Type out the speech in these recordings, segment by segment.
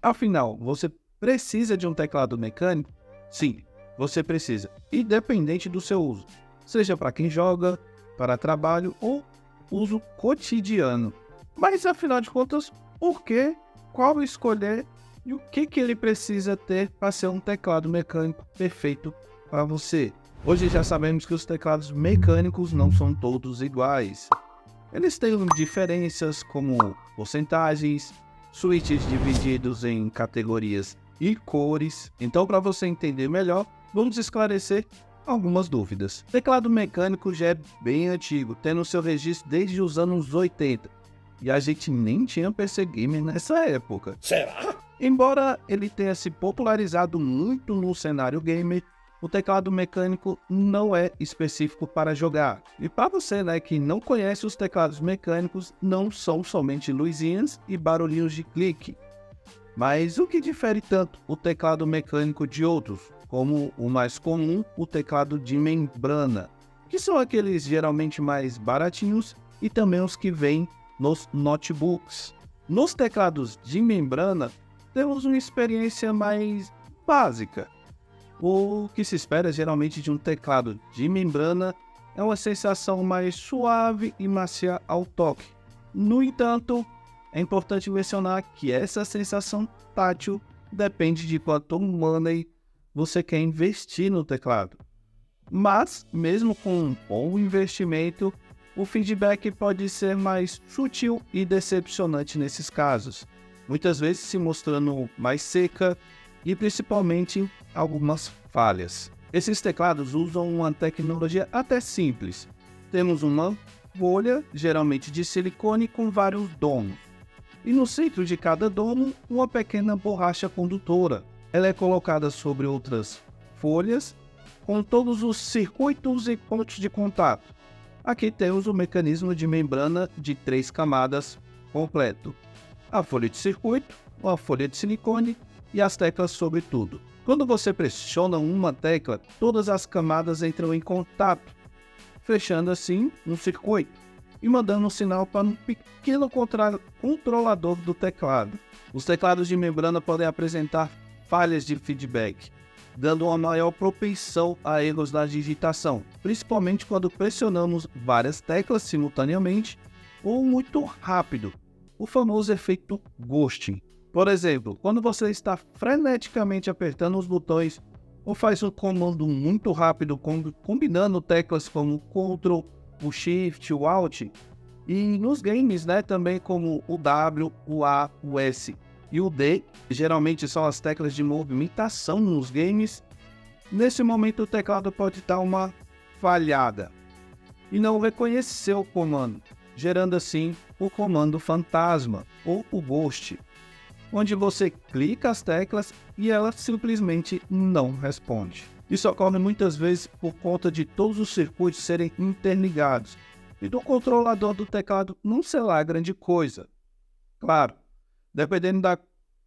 Afinal, você precisa de um teclado mecânico? Sim, você precisa, independente do seu uso, seja para quem joga, para trabalho ou uso cotidiano. Mas afinal de contas, por que, qual escolher e o que ele precisa ter para ser um teclado mecânico perfeito para você? Hoje já sabemos que os teclados mecânicos não são todos iguais. Eles têm diferenças como porcentagens, switches divididos em categorias e cores. Então, para você entender melhor, vamos esclarecer algumas dúvidas. O teclado mecânico já é bem antigo, tendo seu registro desde os anos 80. E a gente nem tinha PC Gamer nessa época. Será? Embora ele tenha se popularizado muito no cenário gamer, o teclado mecânico não é específico para jogar. E para você, que não conhece, os teclados mecânicos não são somente luzinhas e barulhinhos de clique. Mas o que difere tanto o teclado mecânico de outros, como o mais comum, o teclado de membrana, que são aqueles geralmente mais baratinhos e também os que vêm nos notebooks. Nos teclados de membrana, temos uma experiência mais básica. O que se espera geralmente de um teclado de membrana é uma sensação mais suave e macia ao toque. No entanto, é importante mencionar que essa sensação tátil depende de quanto money você quer investir no teclado. Mas, mesmo com um bom investimento, o feedback pode ser mais sutil e decepcionante nesses casos, muitas vezes se mostrando mais seca e principalmente algumas falhas. Esses teclados usam uma tecnologia até simples. Temos uma folha, geralmente de silicone, com vários domos. E no centro de cada domo, uma pequena borracha condutora. Ela é colocada sobre outras folhas, com todos os circuitos e pontos de contato. Aqui temos o mecanismo de membrana de 3 camadas completo. A folha de circuito, a folha de silicone e as teclas sobre tudo. Quando você pressiona uma tecla, todas as camadas entram em contato, fechando assim um circuito e mandando um sinal para um pequeno controlador do teclado. Os teclados de membrana podem apresentar falhas de feedback, dando uma maior propensão a erros na digitação, principalmente quando pressionamos várias teclas simultaneamente ou muito rápido, o famoso efeito ghosting. Por exemplo, quando você está freneticamente apertando os botões ou faz um comando muito rápido combinando teclas como o Ctrl, o Shift, o Alt, e nos games também como o W, o A, o S e o D, geralmente são as teclas de movimentação nos games. Nesse momento o teclado pode dar uma falhada e não reconhecer o comando, gerando assim o comando fantasma ou o ghost, onde você clica as teclas e ela simplesmente não responde. Isso ocorre muitas vezes por conta de todos os circuitos serem interligados e do controlador do teclado não ser lá grande coisa. Claro, dependendo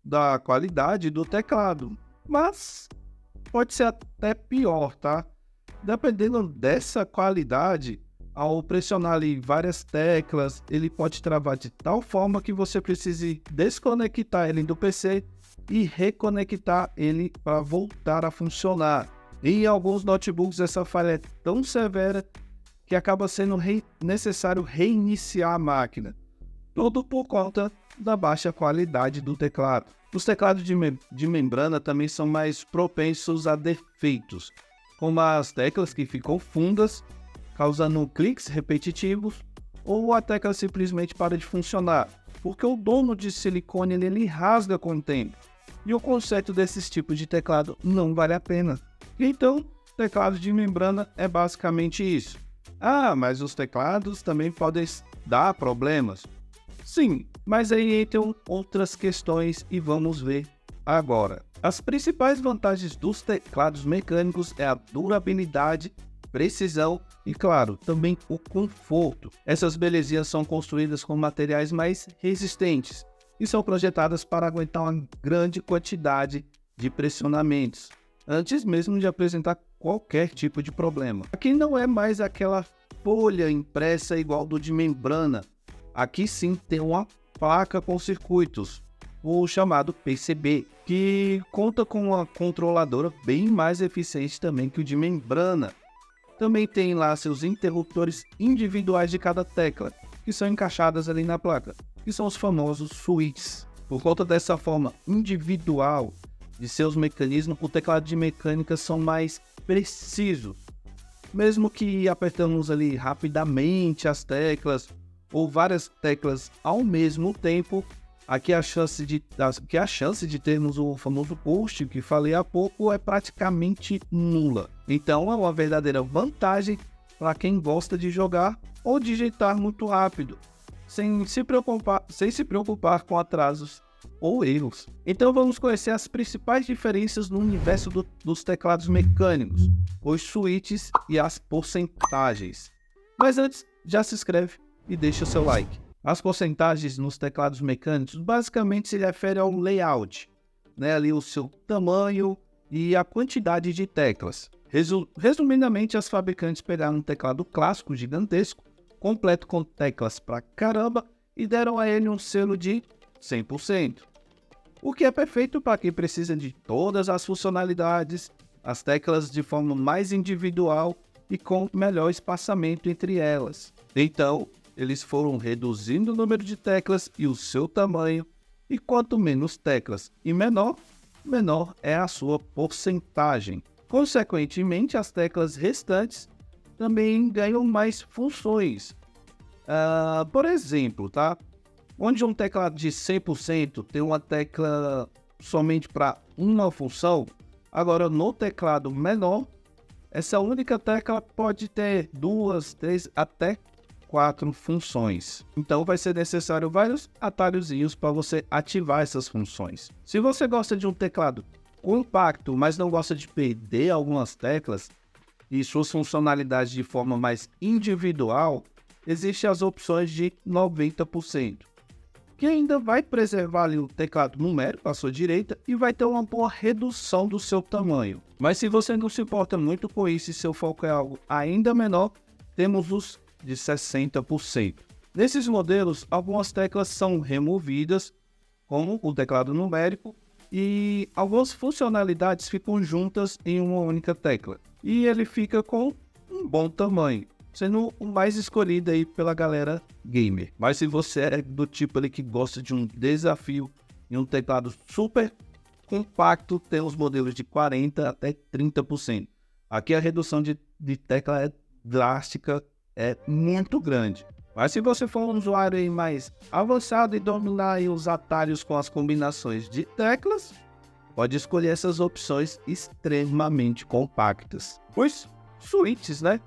da qualidade do teclado, mas pode ser até pior, tá? Dependendo dessa qualidade, ao pressionar ali várias teclas, ele pode travar de tal forma que você precise desconectar ele do PC e reconectar ele para voltar a funcionar. E em alguns notebooks essa falha é tão severa que acaba sendo necessário reiniciar a máquina, tudo por conta da baixa qualidade do teclado. Os teclados de membrana também são mais propensos a defeitos, como as teclas que ficam fundas, causando cliques repetitivos, ou a tecla simplesmente para de funcionar, porque o domo de silicone ele rasga com o tempo, e o conserto desses tipos de teclado não vale a pena. Então, teclado de membrana é basicamente isso. Ah, mas os teclados também podem dar problemas. Sim, mas aí entram outras questões e vamos ver agora. As principais vantagens dos teclados mecânicos é a durabilidade, precisão e, claro, também o conforto. Essas belezinhas são construídas com materiais mais resistentes e são projetadas para aguentar uma grande quantidade de pressionamentos, antes mesmo de apresentar qualquer tipo de problema. Aqui não é mais aquela folha impressa igual do de membrana. Aqui sim tem uma placa com circuitos, o chamado PCB, que conta com uma controladora bem mais eficiente também que o de membrana. Também tem lá seus interruptores individuais de cada tecla, que são encaixadas ali na placa, que são os famosos switches. Por conta dessa forma individual de seus mecanismos, o teclado de mecânica são mais precisos. Mesmo que apertamos ali rapidamente as teclas ou várias teclas ao mesmo tempo, aqui a chance de termos o famoso burst que falei há pouco é praticamente nula. Então é uma verdadeira vantagem para quem gosta de jogar ou digitar muito rápido, sem se preocupar com atrasos ou erros. Então vamos conhecer as principais diferenças no universo dos teclados mecânicos, os switches e as porcentagens. Mas antes, já se inscreve e deixa o seu like. As porcentagens nos teclados mecânicos basicamente se referem ao layout, né, ali o seu tamanho e a quantidade de teclas. Resumidamente, as fabricantes pegaram um teclado clássico gigantesco, completo com teclas pra caramba, e deram a ele um selo de 100%. O que é perfeito para quem precisa de todas as funcionalidades, as teclas de forma mais individual e com melhor espaçamento entre elas. Então, eles foram reduzindo o número de teclas e o seu tamanho, e quanto menos teclas e menor é a sua porcentagem. Consequentemente, as teclas restantes também ganham mais funções. Por exemplo, tá? Onde um teclado de 100% tem uma tecla somente para uma função, agora no teclado menor, essa única tecla pode ter 2, 3, até 4 funções. Então vai ser necessário vários atalhozinhos para você ativar essas funções. Se você gosta de um teclado compacto, mas não gosta de perder algumas teclas e suas funcionalidades de forma mais individual, existem as opções de 90%, que ainda vai preservar ali o teclado numérico à sua direita e vai ter uma boa redução do seu tamanho. Mas se você não se importa muito com isso e seu foco é algo ainda menor, temos os de 60%. Nesses modelos, algumas teclas são removidas, como o teclado numérico, e algumas funcionalidades ficam juntas em uma única tecla. E ele fica com um bom tamanho, sendo o mais escolhido aí pela galera gamer. Mas se você é do tipo ali que gosta de um desafio e um teclado super compacto, tem os modelos de 40% até 30%. Aqui a redução de tecla é drástica, é muito grande. Mas se você for um usuário aí mais avançado e dominar aí os atalhos com as combinações de teclas, pode escolher essas opções extremamente compactas. Os switches, né?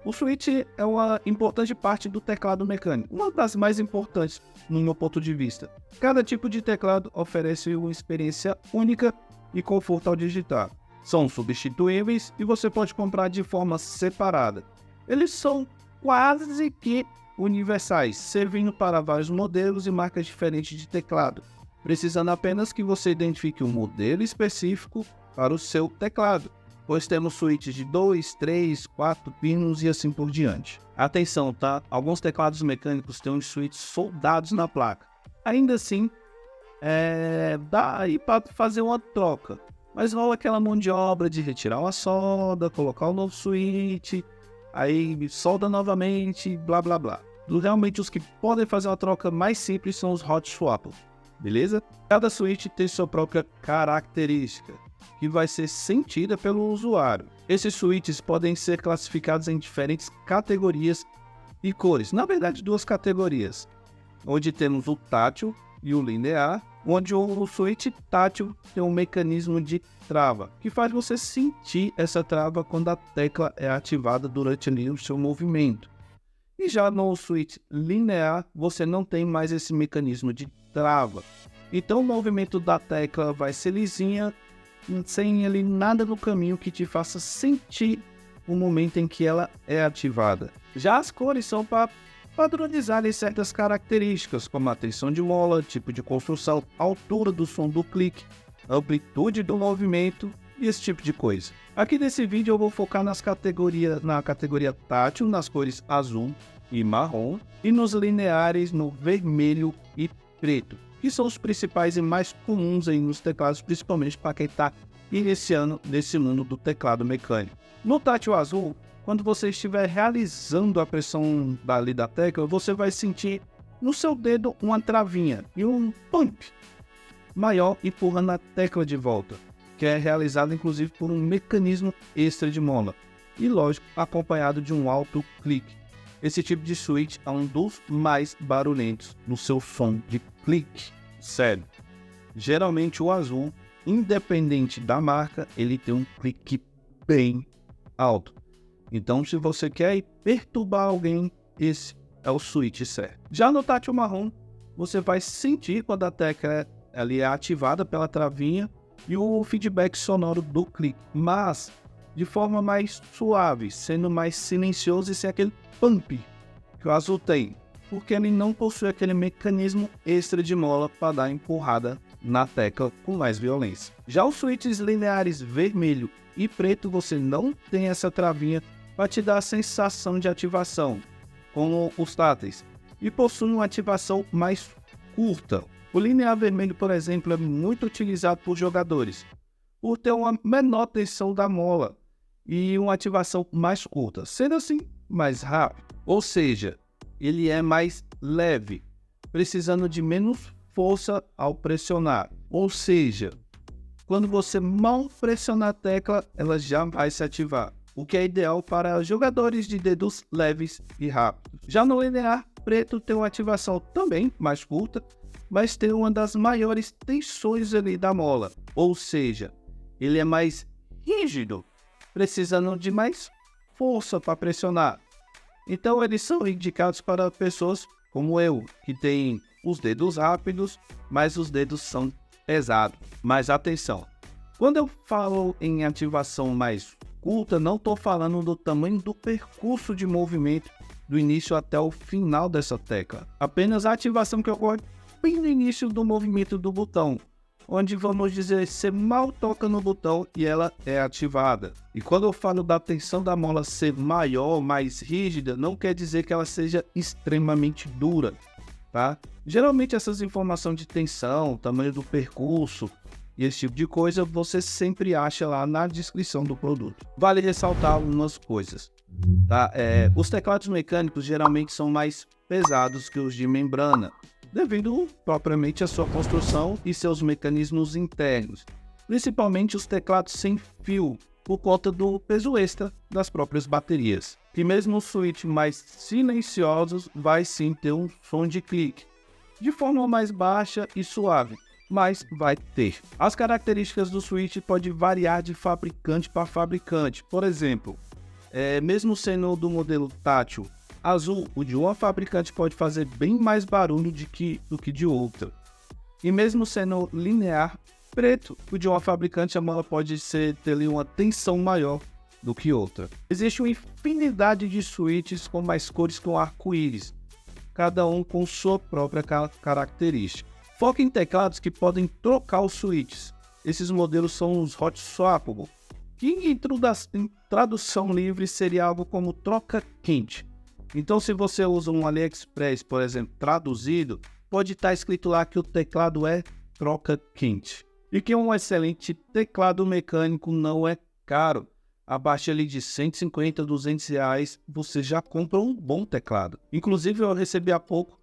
O switch é uma importante parte do teclado mecânico, uma das mais importantes no meu ponto de vista. Cada tipo de teclado oferece uma experiência única e conforto ao digitar. São substituíveis e você pode comprar de forma separada. Eles são quase que universais, servindo para vários modelos e marcas diferentes de teclado, precisando apenas que você identifique um modelo específico para o seu teclado, pois temos switches de 2, 3, 4 pinos e assim por diante. Atenção, tá? Alguns teclados mecânicos têm uns switches soldados na placa. Ainda assim, dá aí para fazer uma troca, mas rola aquela mão de obra de retirar uma solda, colocar um novo switch, aí solda novamente, blá blá blá. Realmente os que podem fazer uma troca mais simples são os hot swap, beleza? Cada switch tem sua própria característica, que vai ser sentida pelo usuário. Esses switches podem ser classificados em diferentes categorias e cores. Na verdade, 2 categorias, onde temos o tátil e o linear, onde o switch tátil tem um mecanismo de trava, que faz você sentir essa trava quando a tecla é ativada durante ali o seu movimento. E já no switch linear, você não tem mais esse mecanismo de trava. Então o movimento da tecla vai ser lisinha, sem ali nada no caminho que te faça sentir o momento em que ela é ativada. Já as cores são para padronizar certas características, como a tensão de mola, tipo de construção, altura do som do clique, amplitude do movimento e esse tipo de coisa. Aqui nesse vídeo eu vou focar na categoria tátil, nas cores azul e marrom, e nos lineares no vermelho e preto. que são os principais e mais comuns aí nos teclados, principalmente para quem está iniciando nesse mundo do teclado mecânico. No tátil azul, quando você estiver realizando a pressão dali da tecla, você vai sentir no seu dedo uma travinha e um pump maior empurrando a tecla de volta, que é realizado inclusive por um mecanismo extra de mola e, lógico, acompanhado de um alto clique. Esse tipo de switch é um dos mais barulhentos no seu som de clique. Sério, geralmente o azul, independente da marca, ele tem um clique bem alto. Então, se você quer perturbar alguém, esse é o switch certo. Já no tátil marrom, você vai sentir quando a tecla ali é ativada pela travinha e o feedback sonoro do clique, mas de forma mais suave, sendo mais silencioso e sem aquele pump que o azul tem, porque ele não possui aquele mecanismo extra de mola para dar empurrada na tecla com mais violência. Já os switches lineares vermelho e preto, você não tem essa travinha para te dar a sensação de ativação, como os táteis, e possui uma ativação mais curta. O linear vermelho, por exemplo, é muito utilizado por jogadores, por ter uma menor tensão da mola e uma ativação mais curta, sendo assim mais rápido. Ou seja, ele é mais leve, precisando de menos força ao pressionar. Ou seja, quando você mal pressionar a tecla, ela já vai se ativar, o que é ideal para jogadores de dedos leves e rápidos. Já no linear preto tem uma ativação também mais curta, mas tem uma das maiores tensões ali da mola, ou seja, ele é mais rígido, precisando de mais força para pressionar. Então eles são indicados para pessoas como eu, que tem os dedos rápidos, mas os dedos são pesados. Mas atenção, quando eu falo em ativação mais curta, não estou falando do tamanho do percurso de movimento do início até o final dessa tecla. Apenas a ativação que ocorre bem no início do movimento do botão, onde vamos dizer, você mal toca no botão e ela é ativada. E quando eu falo da tensão da mola ser maior, mais rígida, não quer dizer que ela seja extremamente dura, tá? Geralmente essas informações de tensão, tamanho do percurso e esse tipo de coisa, você sempre acha lá na descrição do produto. Vale ressaltar algumas coisas, tá? Os teclados mecânicos geralmente são mais pesados que os de membrana, devido propriamente à sua construção e seus mecanismos internos, principalmente os teclados sem fio, por conta do peso extra das próprias baterias. E mesmo os switches mais silenciosos vai sim ter um som de clique, de forma mais baixa e suave, mas vai ter. As características do switch podem variar de fabricante para fabricante. Por exemplo, mesmo sendo do modelo tátil azul, o de uma fabricante pode fazer bem mais barulho do que de outra. E mesmo sendo linear preto, o de uma fabricante a mola pode ter ali uma tensão maior do que outra. Existe uma infinidade de switches com mais cores que um arco-íris, cada um com sua própria característica. Foca em teclados que podem trocar os switches. Esses modelos são os hot swappable, que em tradução livre seria algo como troca quente. Então, se você usa um AliExpress, por exemplo, traduzido, pode estar escrito lá que o teclado é troca quente. E que um excelente teclado mecânico não é caro. Abaixo ali de 150, 200 reais, você já compra um bom teclado. Inclusive, eu recebi há pouco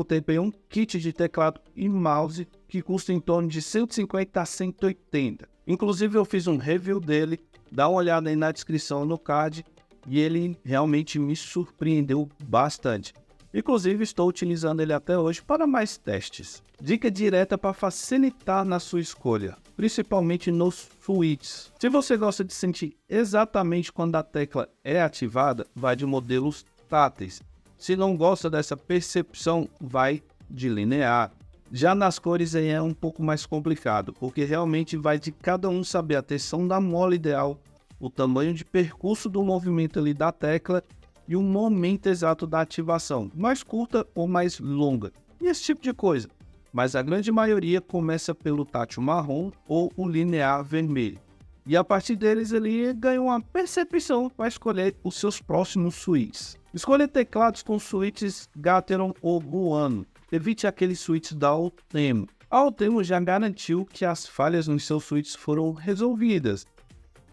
tempo um kit de teclado e mouse que custa em torno de 150 a 180. Inclusive, eu fiz um review dele, dá uma olhada aí na descrição no card, e ele realmente me surpreendeu bastante. Inclusive, estou utilizando ele até hoje para mais testes. Dica direta para facilitar na sua escolha, principalmente nos switches. Se você gosta de sentir exatamente quando a tecla é ativada, vai de modelos táteis. Se não gosta dessa percepção, vai de linear. Já nas cores aí é um pouco mais complicado, porque realmente vai de cada um saber a tensão da mola ideal, o tamanho de percurso do movimento ali da tecla e o momento exato da ativação, mais curta ou mais longa, e esse tipo de coisa. Mas a grande maioria começa pelo tátil marrom ou o linear vermelho. E a partir deles ele ganha uma percepção para escolher os seus próximos switches. Escolha teclados com switches Gateron ou Buono. evite aqueles switches da Altemo. A Altemo já garantiu que as falhas nos seus switches foram resolvidas,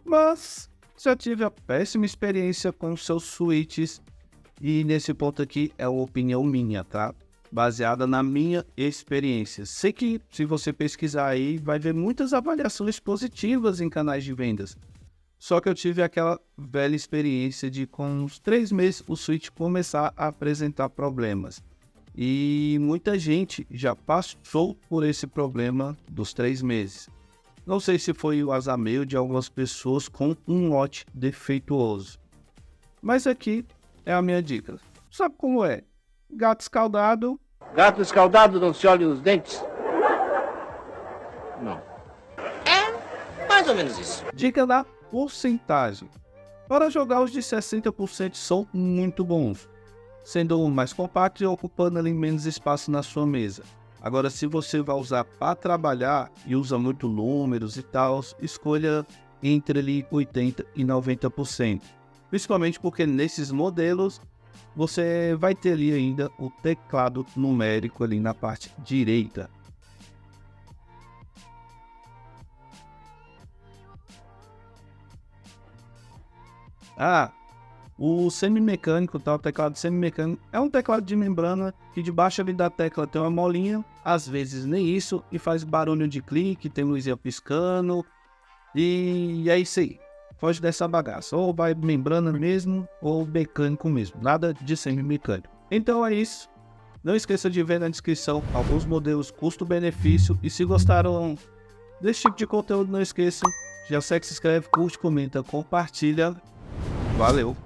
mas já tive a péssima experiência com seus switches, e nesse ponto aqui é uma opinião minha, tá? Baseada na minha experiência. Sei que se você pesquisar aí, vai ver muitas avaliações positivas em canais de vendas. Só que eu tive aquela velha experiência de com uns 3 meses o switch começar a apresentar problemas. E muita gente já passou por esse problema dos 3 meses. Não sei se foi o azar meio de algumas pessoas com um lote defeituoso. Mas aqui é a minha dica. Sabe como é? Gato escaldado. Gato escaldado não se olha os dentes? Não. É mais ou menos isso. Dica da porcentagem. Para jogar, os de 60% são muito bons, sendo mais compacto e ocupando ali menos espaço na sua mesa. Agora, se você vai usar para trabalhar e usa muito números e tal, escolha entre ali 80% e 90%. Principalmente porque nesses modelos você vai ter ali ainda o teclado numérico ali na parte direita. O semimecânico, tá? O teclado semimecânico é um teclado de membrana que debaixo ali da tecla tem uma molinha, às vezes nem isso, e faz barulho de clique, tem luzinha piscando, e é isso aí. Foge dessa bagaça, ou vai membrana mesmo, ou mecânico mesmo, nada de semimecânico. Então é isso, não esqueça de ver na descrição alguns modelos custo-benefício, e se gostaram desse tipo de conteúdo, não esqueçam, já segue, se inscreve, curte, comenta, compartilha. Valeu!